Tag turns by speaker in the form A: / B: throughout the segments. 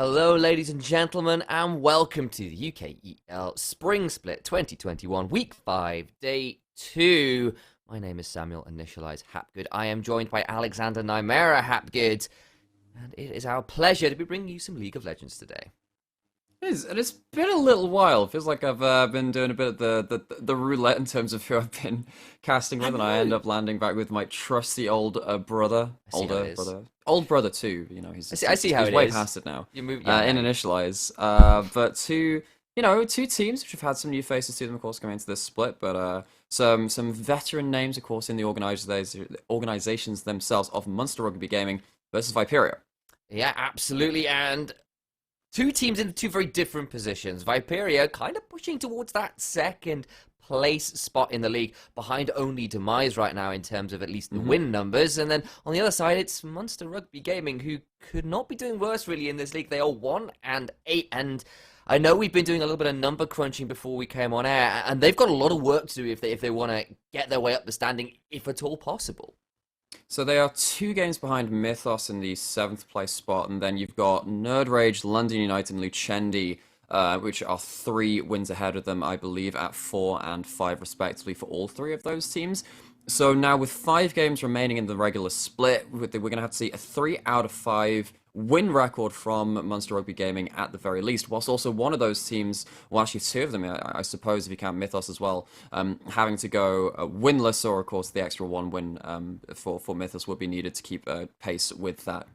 A: Hello, ladies and gentlemen, and welcome to the UKEL Spring Split 2021, Week 5, Day 2. My name is Samuel, initialized Hapgood. I am joined by Alexander Nymera Hapgood, and it is our pleasure to be bringing you some League of Legends today.
B: It is, and it's been a little while. It feels like I've been doing a bit of the roulette in terms of who I've been casting with, and I end up landing back with my trusty old brother, old brother too. You know, he's way past it now.
A: You move,
B: in initialize, but two teams which have had some new faces to them, of course, coming into this split, but some veteran names, of course, in the organizations themselves of Munster Rugby Gaming versus Viperia.
A: Yeah, absolutely, and two teams in two very different positions. Viperia kind of pushing towards that second place spot in the league, behind only Demise right now in terms of at least the win numbers. And then on the other side, it's Munster Rugby Gaming, who could not be doing worse really in this league. They are 1-8, and I know we've been doing a little bit of number crunching before we came on air, and they've got a lot of work to do if they want to get their way up the standing, if at all possible.
B: So they are 2 games behind Mythos in the 7th place spot, and then you've got Nerd Rage, London United, and Lucendi, which are 3 wins ahead of them, I believe, at 4 and 5 respectively for all 3 of those teams. So now with 5 games remaining in the regular split, we're going to have to see a 3 out of 5 win record from Munster Rugby Gaming at the very least, whilst also one of those teams, well actually 2 of them, I suppose if you count Mythos as well, having to go winless, or of course the extra 1 win for Mythos would be needed to keep pace with that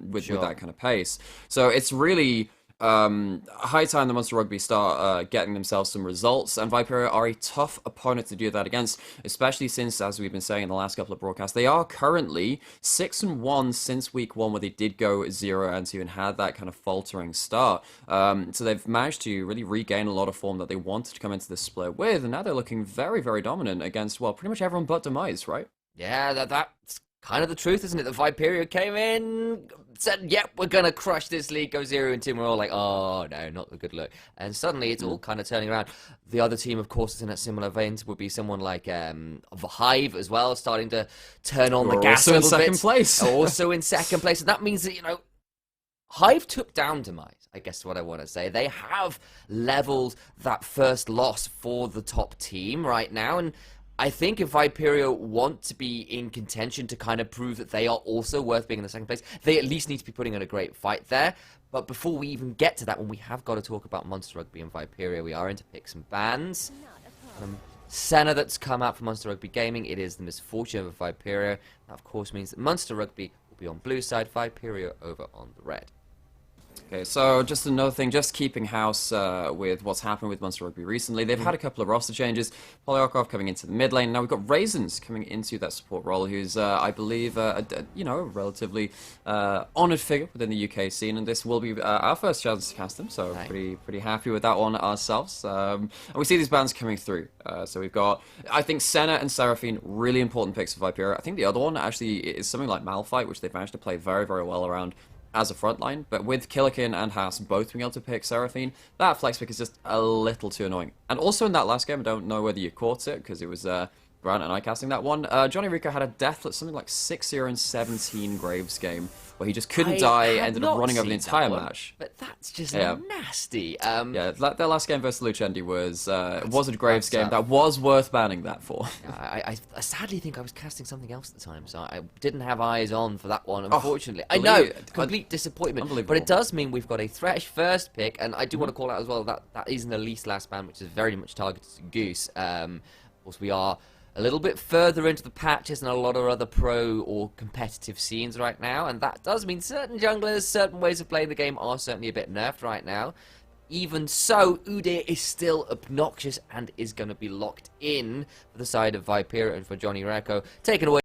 B: with that kind of pace. So it's really high time the Munster Rugby start getting themselves some results, and Viperia are a tough opponent to do that against, especially since, as we've been saying in the last couple of broadcasts, they are currently 6-1 since week 1, where they did go 0-2 and had that kind of faltering start. So they've managed to really regain a lot of form that they wanted to come into this split with, and now they're looking very, very dominant against, well, pretty much everyone but Demise, right?
A: Yeah, that's kind of the truth, isn't it? The Viperia came in, said, yep, we're going to crush this league, go 0-2, and we're all like, oh, no, not a good look. And suddenly it's all kind of turning around. The other team, of course, is in a similar vein, would be someone like Hive as well, starting to turn on the gas a little bit.
B: Also in second place.
A: Also in second place. And that means that, Hive took down Demise, I guess is what I want to say. They have leveled that first loss for the top team right now, and I think if Viperia want to be in contention to kind of prove that they are also worth being in the second place, they at least need to be putting in a great fight there. But before we even get to that one, we have got to talk about Munster Rugby and Viperia. We are into picks and bans. Senna that's come out for Munster Rugby Gaming. It is the misfortune of Viperia. That, of course, means that Munster Rugby will be on blue side, Viperia over on the red.
B: Okay, so just another thing, just keeping house with what's happened with Munster Rugby recently. They've had a couple of roster changes. Polyakov coming into the mid lane. Now we've got Raisins coming into that support role, who's, I believe, a relatively honoured figure within the UK scene. And this will be our first chance to cast him, so pretty happy with that one ourselves. And we see these bans coming through. So we've got, I think, Senna and Seraphine, really important picks for Viperia. I think the other one actually is something like Malphite, which they've managed to play very, very well around as a frontline, but with Killikin and Haas both being able to pick Seraphine, that flex pick is just a little too annoying. And also in that last game, I don't know whether you caught it, because it was Grant and I casting that one, Johnny Rico had a deathlet, something like 6-0 and 17 Graves game, where he just couldn't die, ended up running over the entire match.
A: But that's just nasty.
B: Their last game versus Lucendi was a Graves game that was worth banning that for.
A: I sadly think I was casting something else at the time, so I didn't have eyes on for that one, unfortunately. I know, complete disappointment. But it does mean we've got a Thresh first pick, and I do want to call out as well that is in the least last ban, which is very much targeted to Goose. Of course, we are a little bit further into the patches and a lot of other pro or competitive scenes right now, and that does mean certain junglers, certain ways of playing the game are certainly a bit nerfed right now. Even so, Udyr is still obnoxious and is going to be locked in for the side of Viperia and for Johnny Reko. Taken away